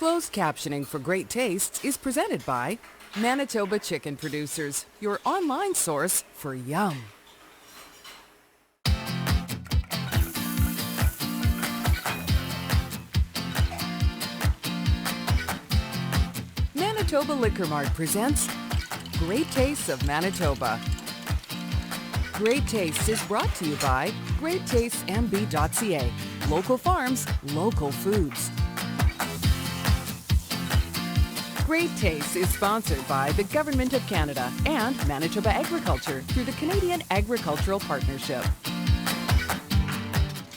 Closed captioning for Great Tastes is presented by Manitoba Chicken Producers, your online source for yum. Manitoba Liquor Mart presents Great Tastes of Manitoba. Great Tastes is brought to you by GreatTastesMB.ca. Local farms, local foods. Great Tastes is sponsored by the Government of Canada and Manitoba Agriculture through the Canadian Agricultural Partnership.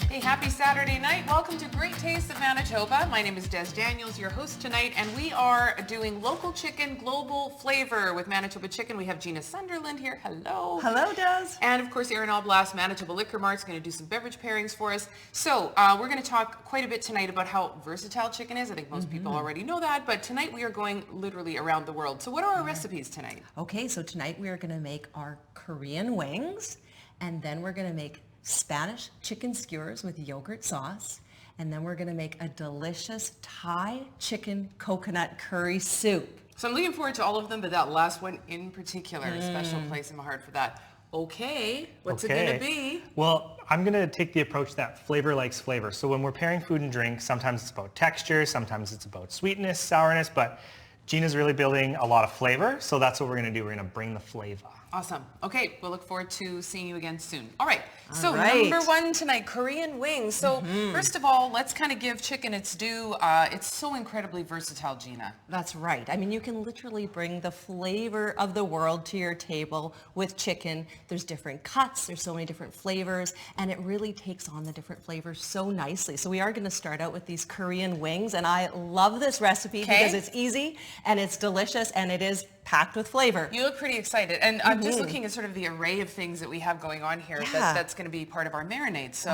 Hey, happy Saturday night. Welcome to Great Tastes of Manitoba. My name is Des Daniels, your host tonight, and we are doing local chicken, global flavor with Manitoba Chicken. We have Gina Sunderland here. Hello. Hello, Des. And of course, Aaron Oblast, Manitoba Liquor Mart, is going to do some beverage pairings for us. So we're going to talk quite a bit tonight about how versatile chicken is. I think most people already know that, but tonight we are going literally around the world. So what are our recipes tonight? Okay, so tonight we are going to make our Korean wings, and then we're going to make Spanish chicken skewers with yogurt sauce, and then we're going to make a delicious Thai chicken coconut curry soup. So I'm looking forward to all of them, but that last one in particular, a special place in my heart for that. Okay, what's it going to be? Well, I'm going to take the approach that flavor likes flavor. So when we're pairing food and drink, sometimes it's about texture, sometimes it's about sweetness, sourness, but Gina's really building a lot of flavor, so that's what we're going to do. We're going to bring the flavor. Awesome. Okay, we'll look forward to seeing you again soon. All right, right. Number one tonight, Korean wings. So first of all, let's kind of give chicken its due. It's so incredibly versatile, Gina. That's right. I mean, you can literally bring the flavor of the world to your table with chicken. There's different cuts, there's so many different flavors, and it really takes on the different flavors so nicely. So we are going to start out with these Korean wings, and I love this recipe because it's easy and it's delicious and it is packed with flavor. You look pretty excited, and I'm just looking at sort of the array of things that we have going on here. That's going to be part of our marinade. So,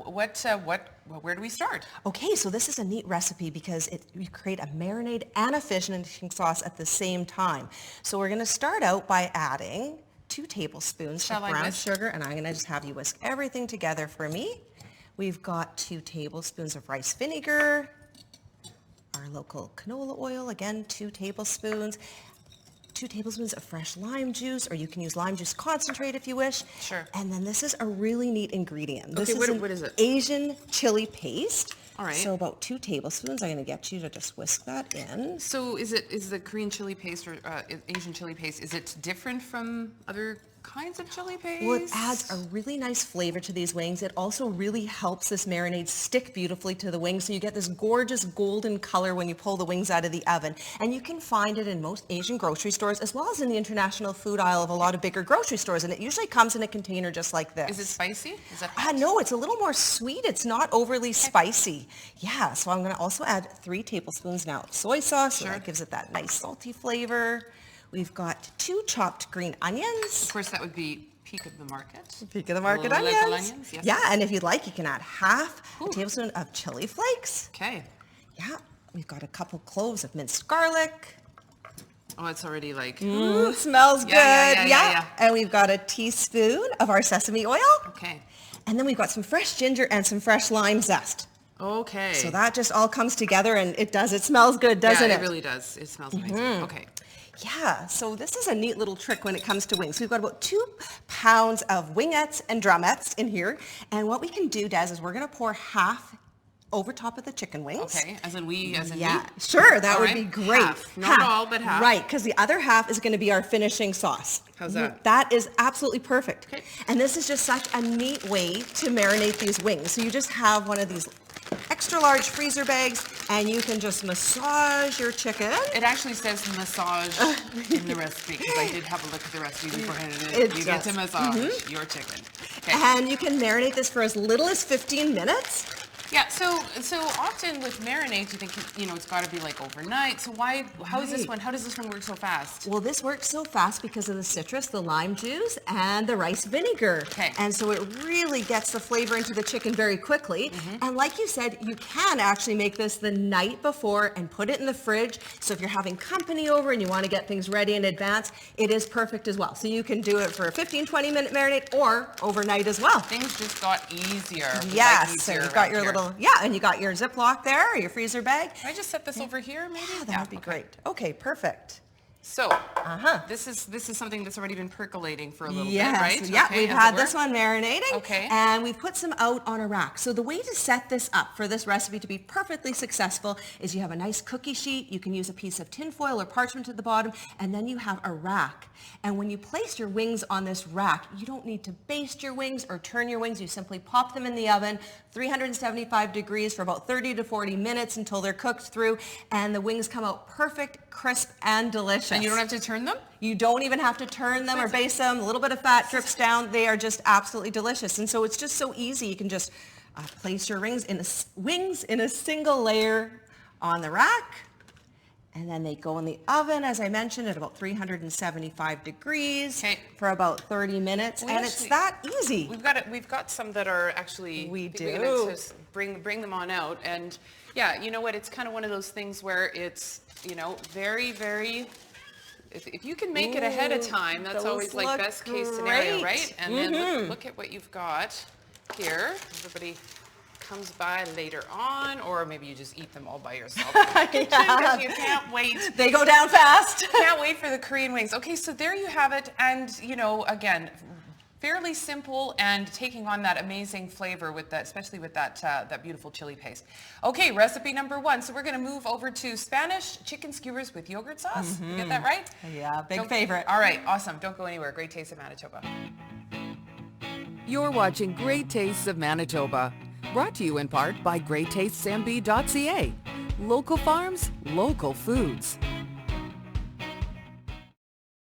where do we start? Okay, so this is a neat recipe because you create a marinade and a fish and sauce at the same time. So we're going to start out by adding 2 tablespoons of brown sugar, and I'm going to just have you whisk everything together for me. We've got 2 tablespoons of rice vinegar, our local canola oil, again 2 tablespoons. 2 tablespoons of fresh lime juice, or you can use lime juice concentrate if you wish. Sure. And then this is a really neat ingredient. This what is is it? Asian chili paste. All right. So about 2 tablespoons. I'm going to get you to just whisk that in. So is the Korean chili paste or Asian chili paste, is it different from other kinds of chili paste? Well, it adds a really nice flavor to these wings. It also really helps this marinade stick beautifully to the wings, so you get this gorgeous golden color when you pull the wings out of the oven. And you can find it in most Asian grocery stores as well as in the international food aisle of a lot of bigger grocery stores, and it usually comes in a container just like this. Is it spicy? Is that hot? No, it's a little more sweet. It's not overly spicy. Yeah, so I'm going to also add 3 tablespoons now of soy sauce, so that gives it that nice salty flavor. We've got 2 chopped green onions. Of course, that would be peak of the market. Peak of the market onions. Little onions. Yes. Yeah, and if you'd like, you can add half a tablespoon of chili flakes. Okay. Yeah, we've got a couple cloves of minced garlic. Oh, it's already like... Smells good. Yeah. And we've got a teaspoon of our sesame oil. Okay. And then we've got some fresh ginger and some fresh lime zest. Okay. So that just all comes together, and it smells good, doesn't it? Yeah, it really does. It smells amazing. Okay. Yeah, so this is a neat little trick when it comes to wings. So we've got about 2 pounds of wingettes and drumettes in here. And what we can do, Des, is we're going to pour half over top of the chicken wings. Okay, as in we. Sure, that would be great. Half. Not all, but half. Right, because the other half is going to be our finishing sauce. How's that? That is absolutely perfect. Okay. And this is just such a neat way to marinate these wings. So you just have one of these extra large freezer bags, and you can just massage your chicken. It actually says massage in the recipe, because I did have a look at the recipe beforehand. You get to massage your chicken. Okay. And you can marinate this for as little as 15 minutes. Yeah, so often with marinades, you think, it's got to be like overnight. So how does this one work so fast? Well, this works so fast because of the citrus, the lime juice, and the rice vinegar. Okay. And so it really gets the flavor into the chicken very quickly. And like you said, you can actually make this the night before and put it in the fridge. So if you're having company over and you want to get things ready in advance, it is perfect as well. So you can do it for a 15, 20-minute marinade or overnight as well. Things just got easier. Yes, so you've got your little and you got your Ziploc there, or your freezer bag. Can I just set this over here, maybe? Yeah, that would be great. Okay, perfect. So, this is something that's already been percolating for a little Yes, bit, right? yeah, Okay, we've as had it this were. one marinating. Okay. And we've put some out on a rack. So the way to set this up for this recipe to be perfectly successful is you have a nice cookie sheet. You can use a piece of tin foil or parchment at the bottom, and then you have a rack. And when you place your wings on this rack, you don't need to baste your wings or turn your wings. You simply pop them in the oven, 375 degrees for about 30 to 40 minutes until they're cooked through, and the wings come out perfect, crisp, and delicious. And you don't have to turn them? You don't even have to turn them or baste them. A little bit of fat drips down. They are just absolutely delicious. And so it's just so easy. You can just place your wings in a single layer on the rack. And then they go in the oven, as I mentioned, at about 375 degrees for about 30 minutes. And it's that easy. We've got some that are actually... We do. We're gonna just bring them on out. And yeah, you know what? It's kind of one of those things where it's, you know, very, very... If you can make it ahead of time, that's always like best case scenario, right? And then look at what you've got here. Everybody comes by later on, or maybe you just eat them all by yourself. Because you can't wait. They go down fast. Can't wait for the Korean wings. Okay, so there you have it. And, you know, again, fairly simple and taking on that amazing flavor with that, especially with that that beautiful chili paste. Okay, recipe number 1. So we're going to move over to Spanish chicken skewers with yogurt sauce. You get that right? Yeah, big favorite. All right, awesome. Don't go anywhere. Great Taste of Manitoba. You're watching Great Tastes of Manitoba, brought to you in part by greattastesmb.ca. Local farms, local foods.